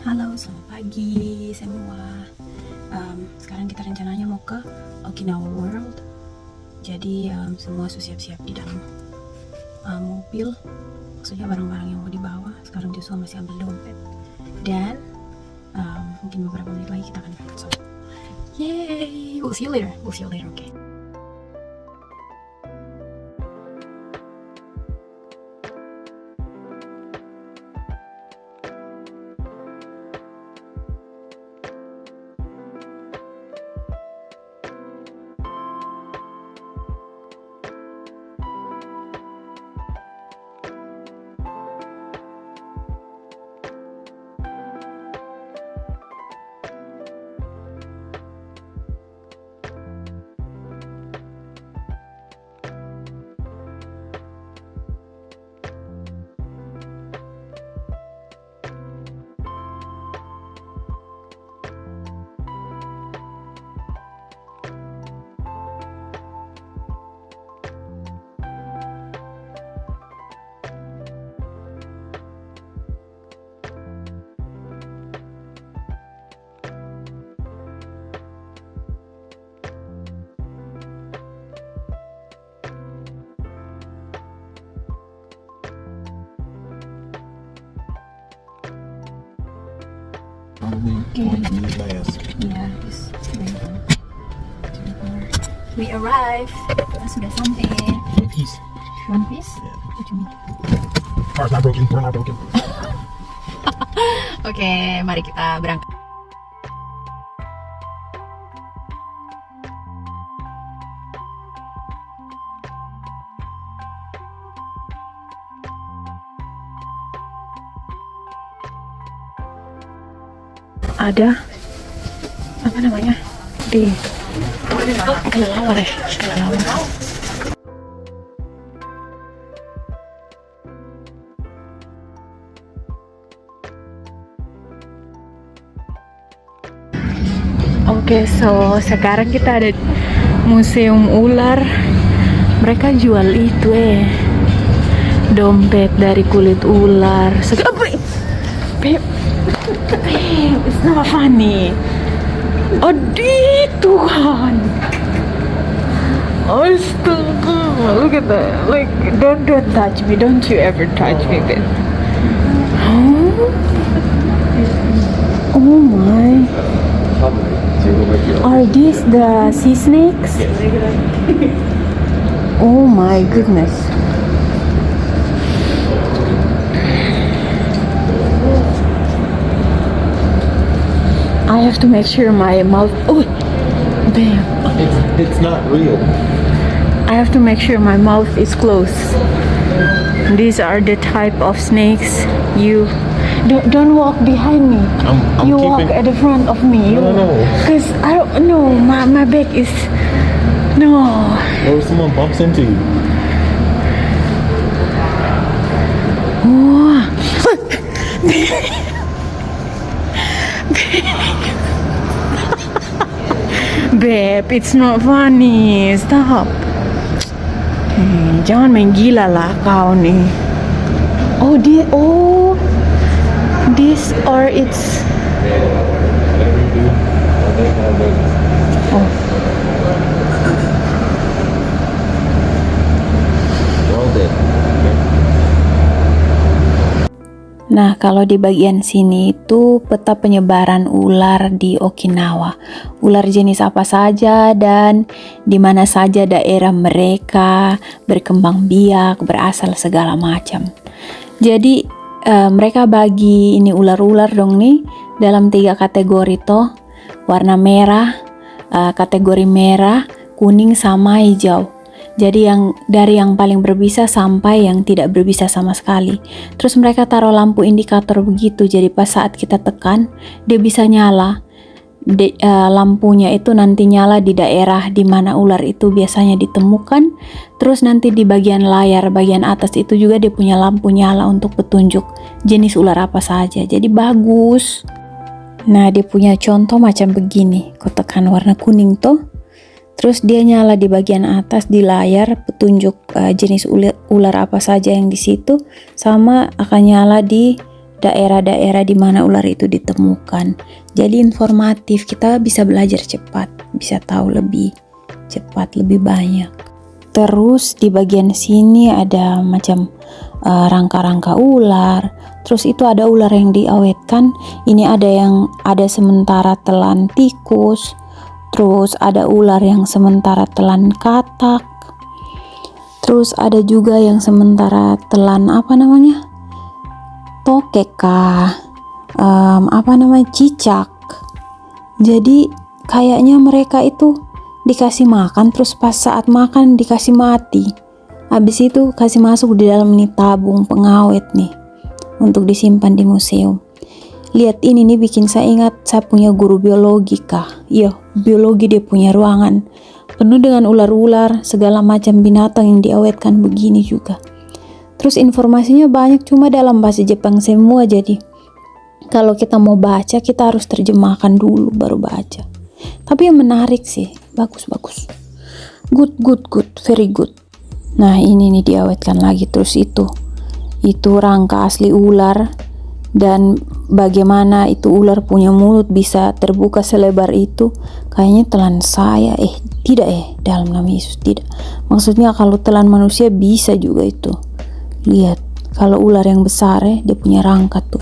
Halo, selamat pagi semua. Sekarang kita rencananya mau ke Okinawa World. Jadi semua siap-siap di dalam mobil. Maksudnya barang-barang yang mau dibawa. Sekarang Joshua masih ambil dompet. Dan mungkin beberapa menit lagi kita akan berangkat. So, yay! We'll see you later. Okay. We arrive. Kita sudah sampai. One piece. One piece? Yeah. What you mean? Car's not broken. We're not broken. Oke, mari kita berangkat. Ada apa namanya di kelelawar ya, kelelawar. Oke, so sekarang kita ada museum ular. Mereka jual itu dompet dari kulit ular. Beb, it's not funny. Aduh Tuhan, astaga, look at that. Like, don't touch me, don't you ever touch me, babe. Oh my, are these the sea snakes? Oh my goodness. I have to make sure my mouth. Oh, damn! It's not real. I have to make sure my mouth is closed. These are the type of snakes. You don't walk behind me. I'm You keeping... walk at the front of me. No. Cause I don't know. My back is no. Or if someone bumps into you. Wah. Babe, it's not funny. Stop. Jangan main gila lah kau nih. This or it's. Oh. Well dead. Nah, kalau di bagian sini itu peta penyebaran ular di Okinawa. Ular jenis apa saja dan di mana saja daerah mereka berkembang biak, berasal segala macam. Jadi mereka bagi ini ular-ular dong nih dalam 3 kategori toh. Warna merah, kategori merah, kuning sama hijau. Jadi dari yang paling berbisa sampai yang tidak berbisa sama sekali. Terus mereka taruh lampu indikator begitu. Jadi pas saat kita tekan, dia bisa nyala. Lampunya itu nanti nyala di daerah di mana ular itu biasanya ditemukan. Terus nanti di bagian layar, bagian atas itu juga dia punya lampu nyala untuk petunjuk jenis ular apa saja. Jadi bagus. Nah, dia punya contoh macam begini. Kau tekan warna kuning tuh. Terus dia nyala di bagian atas di layar petunjuk jenis ular apa saja yang di situ, sama akan nyala di daerah-daerah di mana ular itu ditemukan. Jadi informatif, kita bisa belajar cepat, bisa tahu lebih cepat, lebih banyak. Terus di bagian sini ada macam rangka-rangka ular. Terus itu ada ular yang diawetkan. Ini ada sementara telan tikus. Terus ada ular yang sementara telan katak. Terus ada juga yang sementara telan tokek kah, cicak. Jadi kayaknya mereka itu dikasih makan, terus pas saat makan dikasih mati. Habis itu kasih masuk di dalam ini tabung pengawet nih untuk disimpan di museum. Lihat ini nih, bikin saya ingat saya punya guru biologi kah. Iya, biologi, dia punya ruangan penuh dengan ular-ular, segala macam binatang yang diawetkan begini juga. Terus informasinya banyak, cuma dalam bahasa Jepang semua. Jadi kalau kita mau baca, kita harus terjemahkan dulu baru baca. Tapi yang menarik sih, bagus. Good, very good. Nah ini nih diawetkan lagi. Terus itu rangka asli ular, dan bagaimana itu ular punya mulut bisa terbuka selebar itu. Kayaknya telan saya, tidak dalam nama Yesus tidak. Maksudnya kalau telan manusia bisa juga itu. Lihat, kalau ular yang besar dia punya rangka tuh,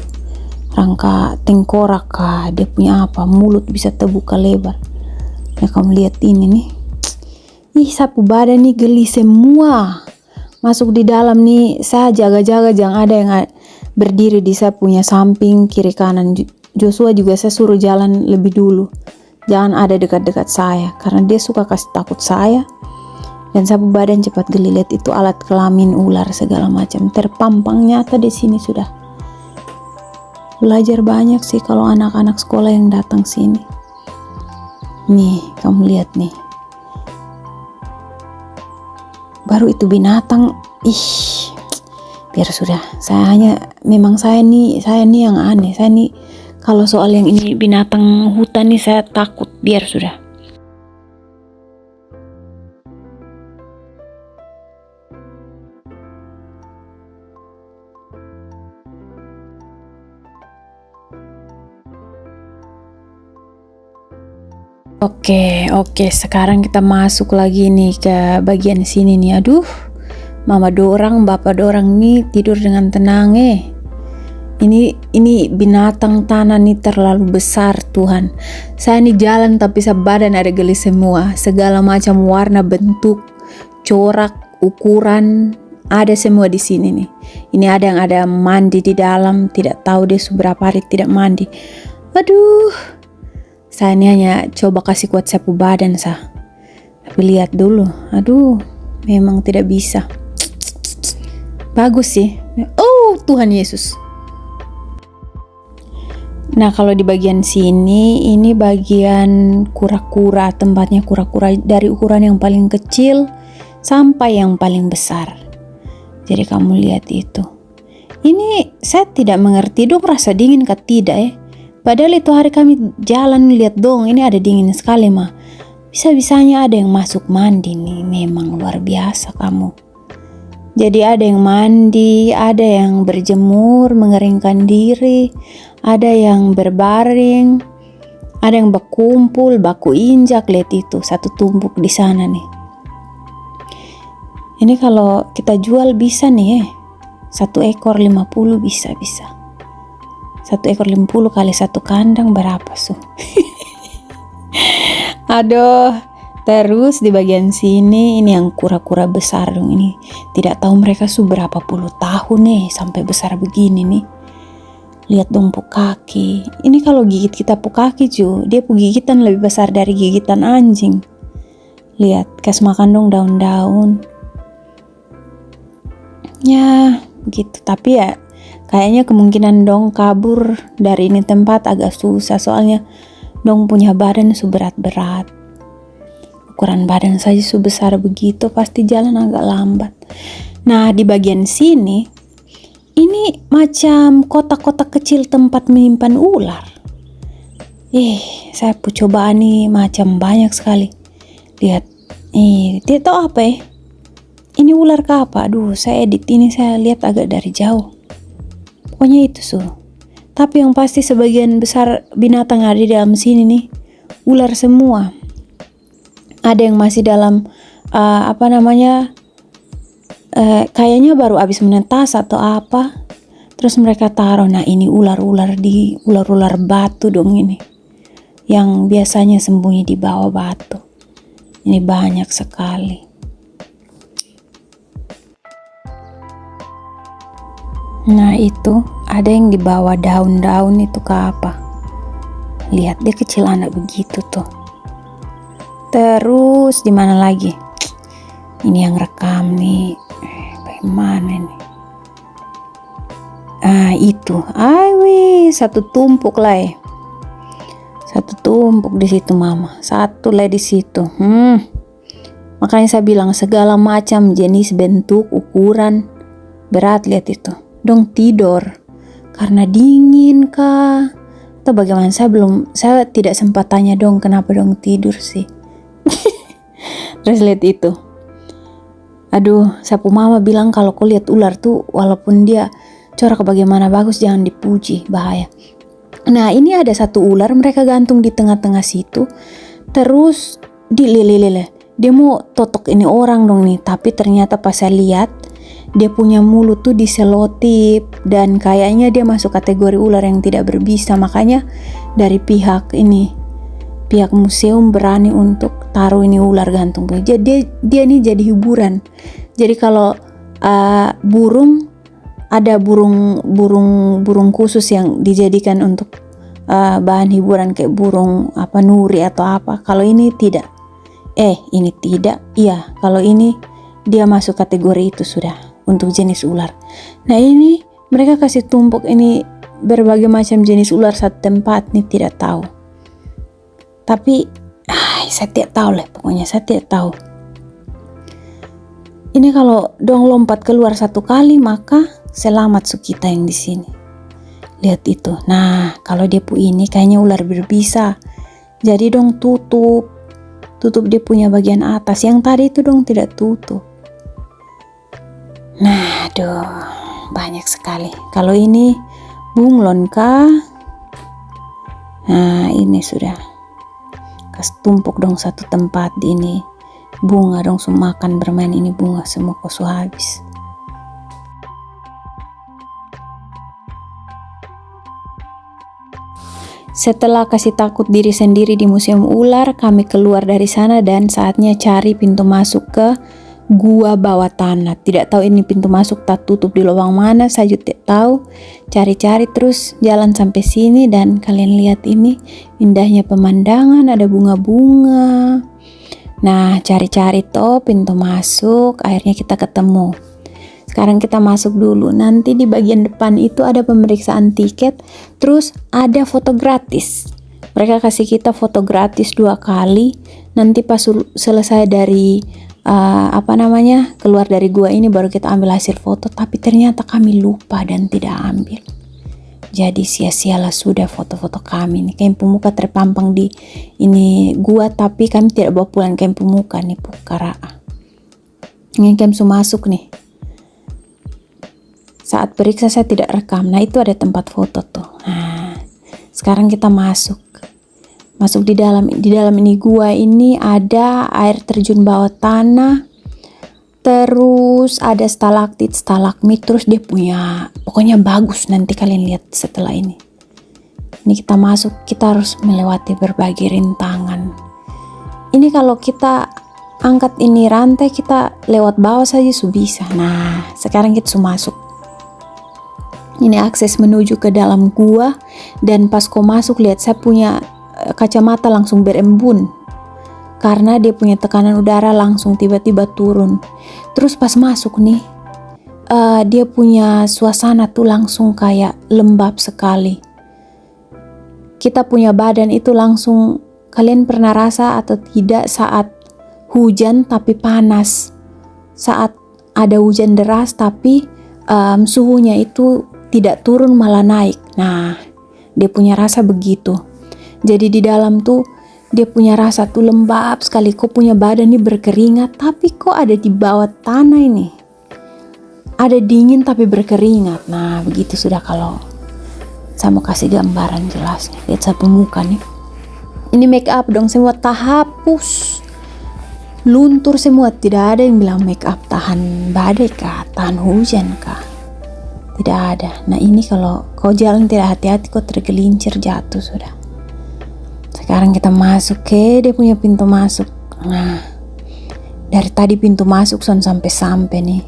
rangka tengkorak kah, dia punya mulut bisa terbuka lebar. Nah kamu lihat ini nih, sapu badan nih geli semua masuk di dalam nih. Saya jaga-jaga jangan ada yang berdiri di saya punya samping kiri kanan. Joshua juga saya suruh jalan lebih dulu, jangan ada dekat-dekat saya karena dia suka kasih takut saya. Dan sapu badan cepat geli. Lihat itu alat kelamin ular segala macam terpampang nyata di sini. Sudah belajar banyak sih kalau anak-anak sekolah yang datang sini. Nih kamu lihat nih, baru itu binatang. Biar sudah, saya nih yang aneh. Saya nih kalau soal yang ini binatang hutan nih saya takut. Biar sudah. Oke, sekarang kita masuk lagi nih ke bagian sini nih. Aduh, mama dorang, bapak dorang nih tidur dengan tenang. Ini binatang tanah nih terlalu besar Tuhan. Saya nih jalan tapi badan ada geli semua. Segala macam warna, bentuk, corak, ukuran ada semua di sini nih. Ini ada mandi di dalam, tidak tahu dia seberapa hari tidak mandi. Aduh. Saya ini hanya coba kasih kuat sapu badan sah. Tapi lihat dulu, aduh, memang tidak bisa. Bagus sih. Oh Tuhan Yesus. Nah kalau di bagian sini, ini bagian kura-kura. Tempatnya kura-kura dari ukuran yang paling kecil sampai yang paling besar. Jadi kamu lihat itu. Ini saya tidak mengerti dong rasa dingin kah tidak. Padahal itu hari kami jalan lihat dong, ini ada dingin sekali mah. Bisa-bisanya ada yang masuk mandi nih, memang luar biasa kamu. Jadi ada yang mandi, ada yang berjemur, mengeringkan diri, ada yang berbaring, ada yang berkumpul, baku injak. Lihat itu, satu tumpuk di sana nih. Ini kalau kita jual bisa nih 1 ekor 50 bisa. 1 ekor 50 kali 1 kandang berapa su? Aduh. Terus di bagian sini ini yang kura-kura besar dong. Ini tidak tahu mereka berapa puluh tahun nih sampai besar begini nih. Lihat dong puk kaki. Ini kalau gigit kita puk kaki dia gigitan lebih besar dari gigitan anjing. Lihat, kasih makan dong daun-daun. Ya gitu. Tapi ya kayaknya kemungkinan dong kabur dari ini tempat agak susah. Soalnya dong punya badan berat-berat. Ukuran badan saja besar begitu, pasti jalan agak lambat. Nah di bagian sini, ini macam kotak-kotak kecil tempat menyimpan ular. Saya coba nih macam banyak sekali. Lihat, tidak tahu apa ini ular ke apa? Aduh, saya edit ini saya lihat agak dari jauh. Pokoknya itu Tapi yang pasti sebagian besar binatang ada di dalam sini nih ular semua. Ada yang masih dalam kayaknya baru habis menetas atau apa. Terus mereka taruh. Nah, ini ular-ular batu dong ini. Yang biasanya sembunyi di bawah batu. Ini banyak sekali. Nah, itu ada yang di bawah daun-daun itu ke apa? Lihat, dia kecil anak begitu tuh. Terus di mana lagi? Ini yang rekam nih. Bagaimana ini? Itu. Satu tumpuk lah ya. Satu tumpuk di situ mama. Satu lah di situ. Makanya saya bilang segala macam jenis, bentuk, ukuran. Berat, lihat itu. Dong tidur karena dingin kah atau bagaimana? Saya tidak sempat tanya dong kenapa dong tidur sih. Terus lihat itu, aduh, sapu mama bilang kalau kau lihat ular tuh walaupun dia corak bagaimana bagus jangan dipuji, bahaya. Nah, ini ada satu ular mereka gantung di tengah-tengah situ. Terus dia mau totok ini orang dong nih, tapi ternyata pas saya lihat dia punya mulut tuh diselotip dan kayaknya dia masuk kategori ular yang tidak berbisa. Makanya dari pihak museum berani untuk taruh ini ular gantung. Jadi dia ini jadi hiburan. Jadi kalau ada burung khusus yang dijadikan untuk bahan hiburan kayak burung nuri atau apa. Kalau ini tidak. Ini tidak. Iya, kalau ini dia masuk kategori itu sudah. Untuk jenis ular. Nah, ini mereka kasih tumpuk ini berbagai macam jenis ular satu tempat nih, tidak tahu. Tapi saya tidak tahu lah, pokoknya saya tidak tahu. Ini kalau dong lompat keluar satu kali maka selamat su kita yang di sini. Lihat itu. Nah, kalau dia ini kayaknya ular berbisa. Jadi dong tutup dia punya bagian atas. Yang tadi itu dong tidak tutup. Nah, aduh, banyak sekali. Kalau ini bunglon kah? Nah, ini sudah. Tumpuk dong satu tempat di ini. Bunga dong semua makan bermain ini bunga semua koso habis. Setelah kasih takut diri sendiri di museum ular, kami keluar dari sana dan saatnya cari pintu masuk ke gua bawah tanah. Tidak tahu ini pintu masuk tak tutup di lubang mana, saya juga tidak tahu. Cari-cari terus jalan sampai sini dan kalian lihat ini indahnya pemandangan, ada bunga-bunga. Nah, cari-cari toh pintu masuk, akhirnya kita ketemu. Sekarang kita masuk dulu. Nanti di bagian depan itu ada pemeriksaan tiket, terus ada foto gratis. Mereka kasih kita foto gratis 2 kali. Nanti pas selesai dari keluar dari gua ini baru kita ambil hasil foto, tapi ternyata kami lupa dan tidak ambil. Jadi sia-sialah sudah foto-foto kami nih. Kain pemuka terpampang di ini gua, tapi kami tidak bawa pulang kain pemuka nih pukara. Ini kain masuk nih. Saat periksa saya tidak rekam. Nah, itu ada tempat foto tuh. Nah, sekarang kita masuk di dalam ini gua ini ada air terjun bawah tanah, terus ada stalaktit, stalagmit, terus dia punya pokoknya bagus, nanti kalian lihat setelah ini. Ini kita masuk, kita harus melewati berbagai rintangan. Ini kalau kita angkat ini rantai, kita lewat bawah saja bisa. Nah, sekarang kita masuk. Ini akses menuju ke dalam gua, dan pas kau masuk lihat saya punya kacamata langsung berembun karena dia punya tekanan udara langsung tiba-tiba turun. Terus pas masuk nih dia punya suasana tuh langsung kayak lembab sekali. Kita punya badan itu langsung, kalian pernah rasa atau tidak saat hujan tapi panas, saat ada hujan deras tapi suhunya itu tidak turun malah naik. Nah, dia punya rasa begitu. Jadi di dalam tuh dia punya rasa tuh lembab sekali. Kok punya badan ini berkeringat, tapi kok ada di bawah tanah ini. Ada dingin tapi berkeringat. Nah, begitu sudah kalau Saya mau kasih gambaran jelasnya. Lihat saya muka nih. Ini make up dong, semua tak hapus. Luntur semua, tidak ada yang bilang make up tahan badai kah, tahan hujan kah. Tidak ada. Nah ini kalau kau jalan tidak hati-hati kau tergelincir jatuh sudah. Sekarang kita masuk ke dia punya pintu masuk. Nah dari tadi pintu masuk sampai nih.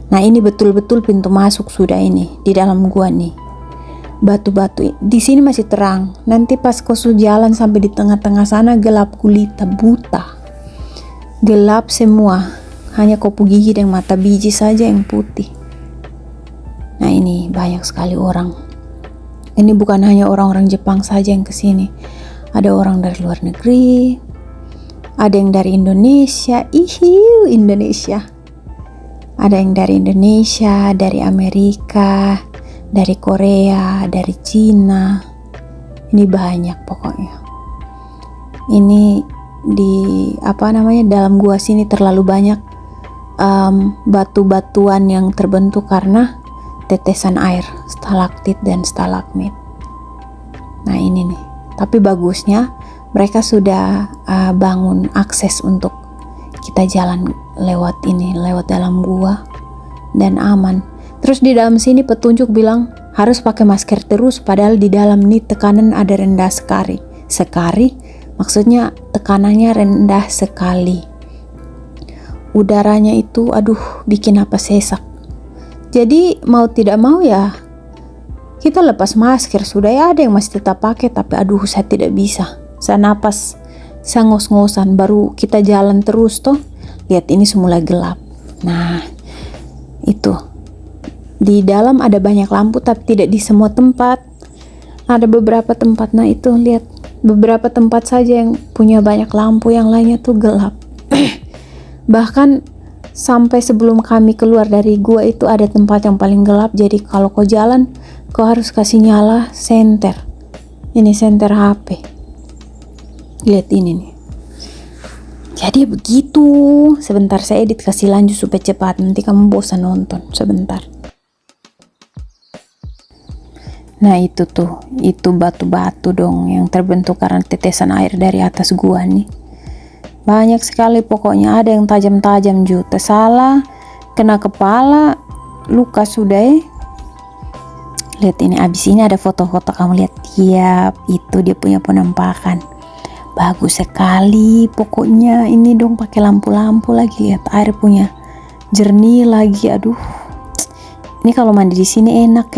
Nah ini betul-betul pintu masuk sudah ini di dalam gua nih. Batu-batu di sini masih terang. Nanti pas kau jalan sampai di tengah-tengah sana gelap gulita buta. Gelap semua. Hanya kopu gigi dan mata biji saja yang putih. Nah ini banyak sekali orang. Ini bukan hanya orang-orang Jepang saja yang kesini. Ada orang dari luar negeri. Ada yang dari Indonesia. Ihiu Indonesia. Ada yang dari Indonesia, dari Amerika, dari Korea, dari Cina. Ini banyak pokoknya. Ini di dalam gua sini terlalu banyak batu-batuan yang terbentuk karena tetesan air, stalaktit dan stalagmit. Nah ini nih. Tapi bagusnya mereka sudah bangun akses untuk kita jalan lewat dalam gua dan aman. Terus di dalam sini petunjuk bilang harus pakai masker terus, padahal di dalam nih tekanan ada rendah sekali. Maksudnya tekanannya rendah sekali. Udaranya itu bikin apa sesak. Jadi mau tidak mau ya kita lepas masker. Sudah ya ada yang masih tetap pakai, tapi saya tidak bisa. Saya napas, saya ngos-ngosan, baru kita jalan terus toh. Lihat ini semula gelap. Nah itu di dalam ada banyak lampu tapi tidak di semua tempat. Ada beberapa tempat. Nah itu lihat beberapa tempat saja yang punya banyak lampu, yang lainnya tuh gelap. Bahkan sampai sebelum kami keluar dari gua itu ada tempat yang paling gelap. Jadi kalau kau jalan kau harus kasih nyala senter. Ini senter HP. Lihat ini nih. Jadi begitu. Sebentar saya edit kasih lanjut supaya cepat. Nanti kamu bosan nonton. Sebentar. Nah itu tuh, itu batu-batu dong yang terbentuk karena tetesan air dari atas gua nih. Banyak sekali pokoknya, ada yang tajam-tajam juga. Salah, kena kepala, luka sudah. Lihat ini, abis ini ada foto-foto kamu lihat. Tiap itu dia punya penampakan. Bagus sekali pokoknya. Ini dong pakai lampu-lampu lagi, lihat air punya jernih lagi. Aduh. Ini kalau mandi di sini enak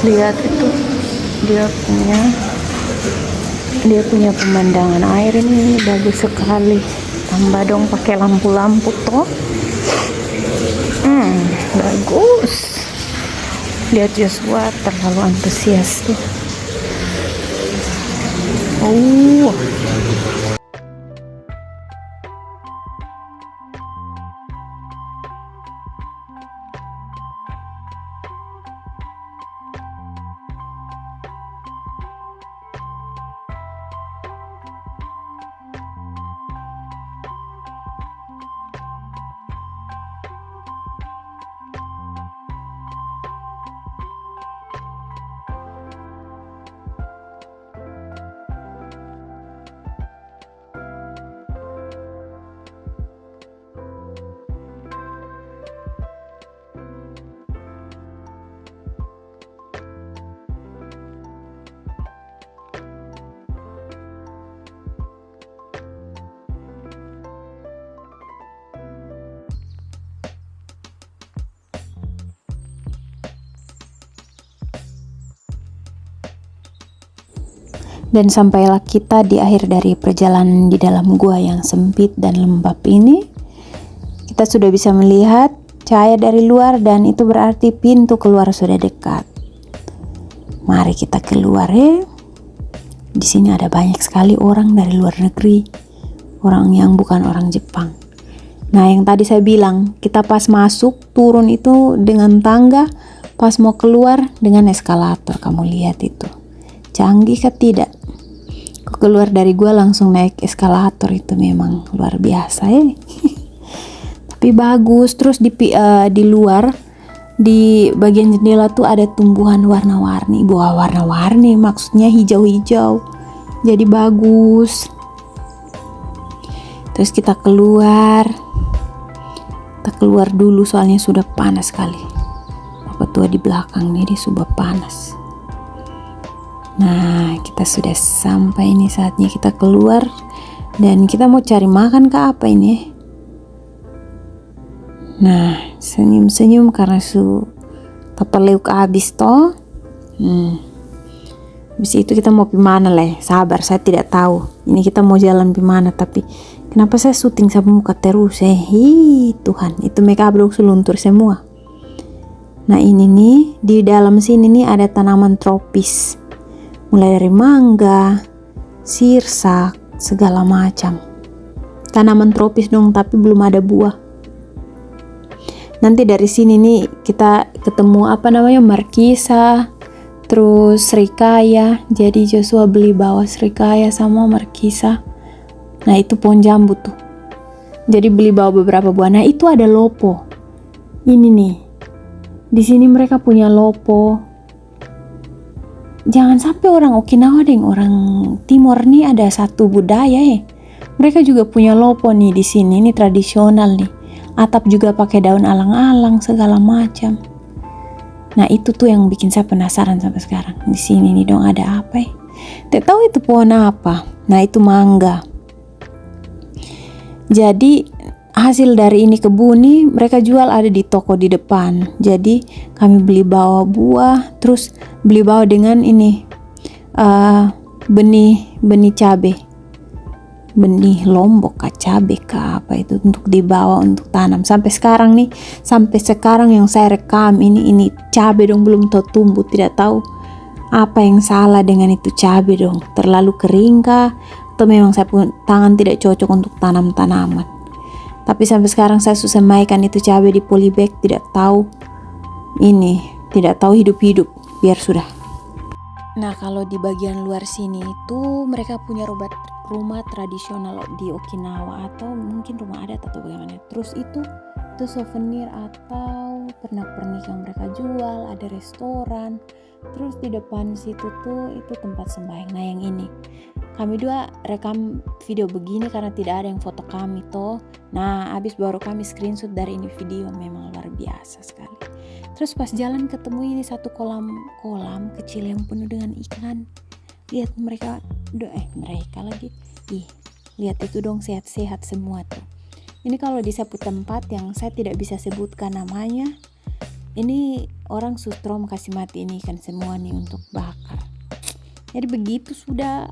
Lihat itu, dia punya pemandangan air ini bagus sekali. Tambah dong pakai lampu-lampu toh. Bagus. Lihat Joshua terlalu antusias tuh. Dan sampailah kita di akhir dari perjalanan di dalam gua yang sempit dan lembab ini. Kita sudah bisa melihat cahaya dari luar dan itu berarti pintu keluar sudah dekat. Mari kita keluar ya. Di sini ada banyak sekali orang dari luar negeri, orang yang bukan orang Jepang. Nah, yang tadi saya bilang, kita pas masuk turun itu dengan tangga, pas mau keluar dengan eskalator. Kamu lihat itu, canggih kah tidak? Keluar dari gua langsung naik eskalator, itu memang luar biasa ya. Tapi bagus. Terus di luar di bagian jendela tuh ada tumbuhan warna-warni. Warna-warni maksudnya hijau-hijau, jadi bagus. Terus kita keluar dulu soalnya sudah panas sekali. Bapak tua di belakang nih, dia sudah panas. Nah, kita sudah sampai, ini saatnya kita keluar dan kita mau cari makan ke apa ini? Nah, senyum-senyum karena tapaleuk abis toh. Habis itu kita mau mana lah? Sabar, saya tidak tahu. Ini kita mau jalan mana, tapi kenapa saya syuting sama muka terus? Tuhan, itu mereka belum seluntur semua. Nah, ini nih di dalam sini nih ada tanaman tropis. Mulai dari mangga, sirsak, segala macam. Tanaman tropis dong, tapi belum ada buah. Nanti dari sini nih kita ketemu markisa, terus serikaya. Jadi Joshua beli bawa serikaya sama markisa. Nah, itu pohon jambu tuh. Jadi beli bawa beberapa buah. Nah, itu ada lopo. Ini nih. Di sini mereka punya lopo. Jangan sampai orang Okinawa dan orang Timor nih ada satu budaya ya. Mereka juga punya lopo nih di sini, ini tradisional nih. Atap juga pakai daun alang-alang segala macam. Nah, itu tuh yang bikin saya penasaran sampai sekarang. Di sini nih dong ada apa ya? Tidak tahu itu pohon apa. Nah, itu mangga. Jadi hasil dari ini kebun nih mereka jual ada di toko di depan. Jadi kami beli bawa buah, terus beli bawa dengan ini benih cabe, benih lombok kah, cabe kah, apa itu untuk dibawa untuk tanam. Sampai sekarang yang saya rekam ini cabe dong belum tahu tumbuh. Tidak tahu apa yang salah dengan itu cabe dong, terlalu kering kah atau memang saya pun tangan tidak cocok untuk tanam tanaman. Tapi sampai sekarang saya semaikan itu cabai di polybag, tidak tahu hidup-hidup, biar sudah. Nah, kalau di bagian luar sini itu mereka punya rumah tradisional di Okinawa atau mungkin rumah adat atau bagaimana. Terus itu souvenir atau pernak-pernik yang mereka jual, ada restoran. Terus di depan situ tuh itu tempat sembahyang. Nah, yang ini kami dua rekam video begini karena tidak ada yang foto kami toh. Nah, habis baru kami screenshot dari ini video, memang luar biasa sekali. Terus pas jalan ketemu ini satu kolam kecil yang penuh dengan ikan. Lihat mereka lagi. Lihat itu dong, sehat-sehat semua tuh. Ini kalau di satu tempat yang saya tidak bisa sebutkan namanya. Ini orang sutrom kasih mati ini ikan semua nih untuk bakar. Jadi begitu sudah.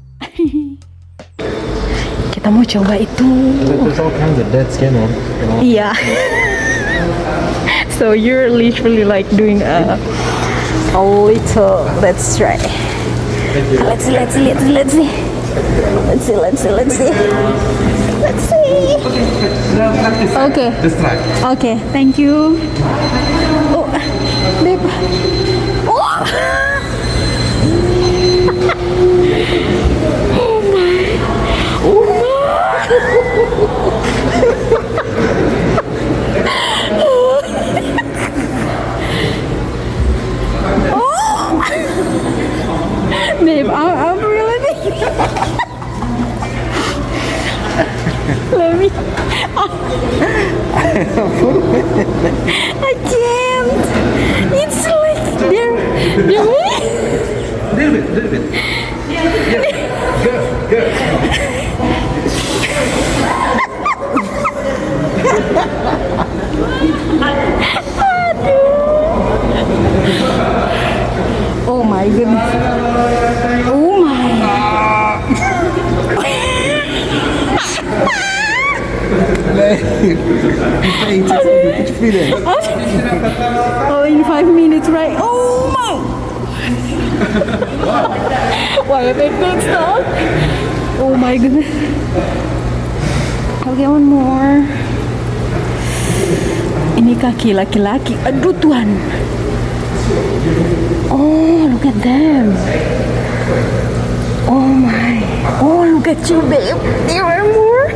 Kita mau coba itu. There's all kinds of dead skin on. Iya. So you're literally like doing a little. Let's try. Let's see. Okay. Just try. Okay, thank you. Oh, babe. Oh. Oh my. Babe, I'm really thinking. Let me. I can't. It's like they're Little bit. Good. Oh my goodness. Oh my. Hey, take something. Put your feet in. Oh, in 5 minutes, right? Oh my! Why have I good stuff? Oh my goodness. Okay, one more. Ini kaki laki-laki. Aduh Tuhan. Oh, look at them. Oh my. Oh, look at you, babe. There are more.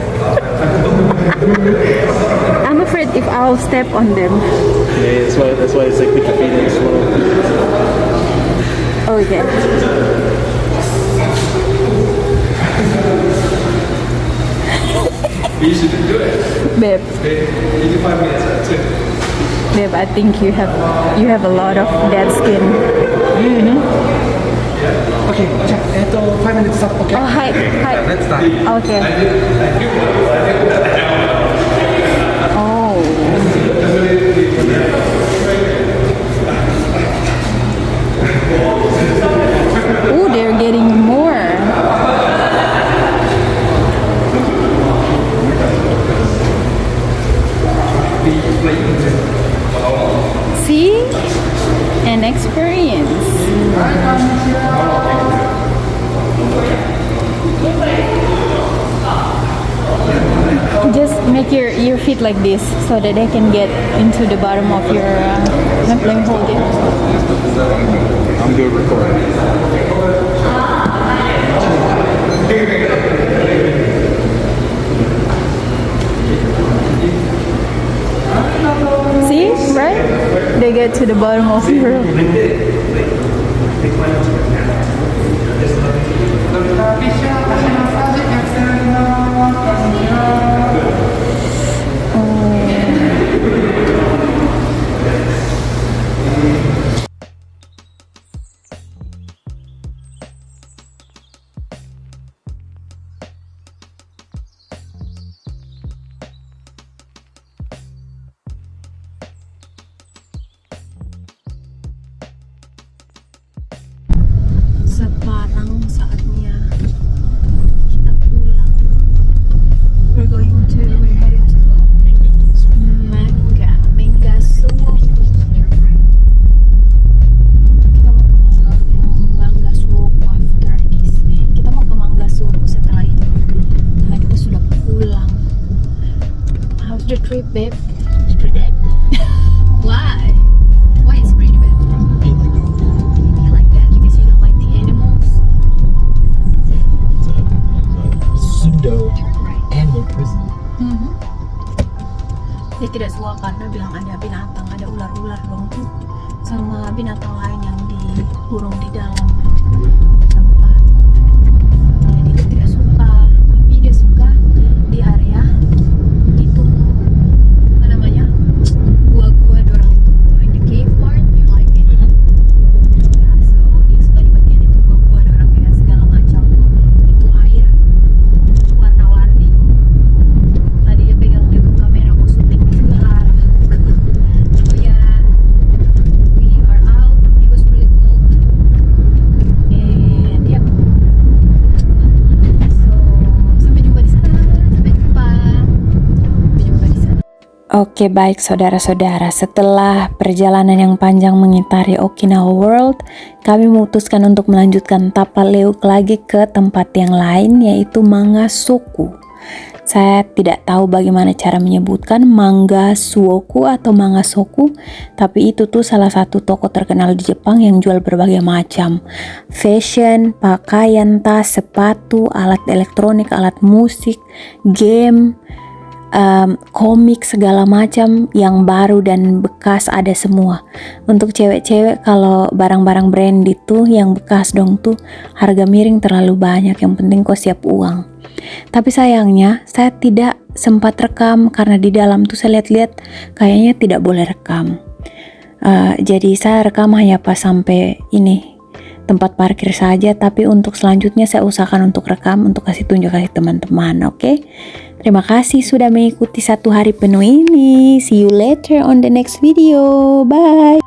I'm afraid if I'll step on them. Yeah, that's why it's like put your feet in slow. Okay. Babe. Babe, I think you have a lot of dead skin. Okay, check. 5 minutes up, okay? Oh, hi. Let's start. Okay. Oh. Oh, they're getting more. See? An experience. Just make your feet like this so that they can get into the bottom of your. Let me hold it. I'm good recording. See, right? They get to the bottom of your. Sekarang saatnya kita pulang. We're headed to Mangga Suwoku. Kita mau ke Mangga Suwoku after this. Kita mau ke Mangga Suwoku setelah ini. Karena kita sudah pulang. How's the trip, babe? It's pretty bad. Why? Why is pretty bad? You like that because you don't like the animals? It's a pseudo animal prison. Dia tidak suka karena bilang ada binatang, ada ular-ular dong tuh, sama binatang lain yang dikurung di dalam tempat. Jadi dia tidak suka, tapi dia suka di area itu apa namanya, gua-gua dorang itu, in the cave part, you like it? Ya, so dia suka di bagian itu gua-gua dorang kayak segala macam. Itu air warna-warni. Tadi dia pegang kamera mau syuting di luar. Oh ya, we are out. It was really cold. And yep. So sampai jumpa di sana. Sampai jumpa di sana. Oke, baik saudara-saudara, setelah perjalanan yang panjang mengitari Okinawa World, kami memutuskan untuk melanjutkan tapal leuk lagi ke tempat yang lain, yaitu Mangasoku. Saya tidak tahu bagaimana cara menyebutkan Mangga Suwoku atau Mangasoku, tapi itu tuh salah satu toko terkenal di Jepang yang jual berbagai macam fashion, pakaian, tas, sepatu, alat elektronik, alat musik, game, komik, segala macam yang baru dan bekas ada semua. Untuk cewek-cewek kalau barang-barang brand itu yang bekas dong tuh harga miring terlalu banyak, yang penting kau siap uang. Tapi sayangnya saya tidak sempat rekam karena di dalam tuh saya lihat-lihat kayaknya tidak boleh rekam. Jadi saya rekam hanya pas sampai ini tempat parkir saja, tapi untuk selanjutnya saya usahakan untuk rekam untuk kasih tunjuk kasih teman-teman, oke? Terima kasih sudah mengikuti 1 hari penuh ini. See you later on the next video. Bye.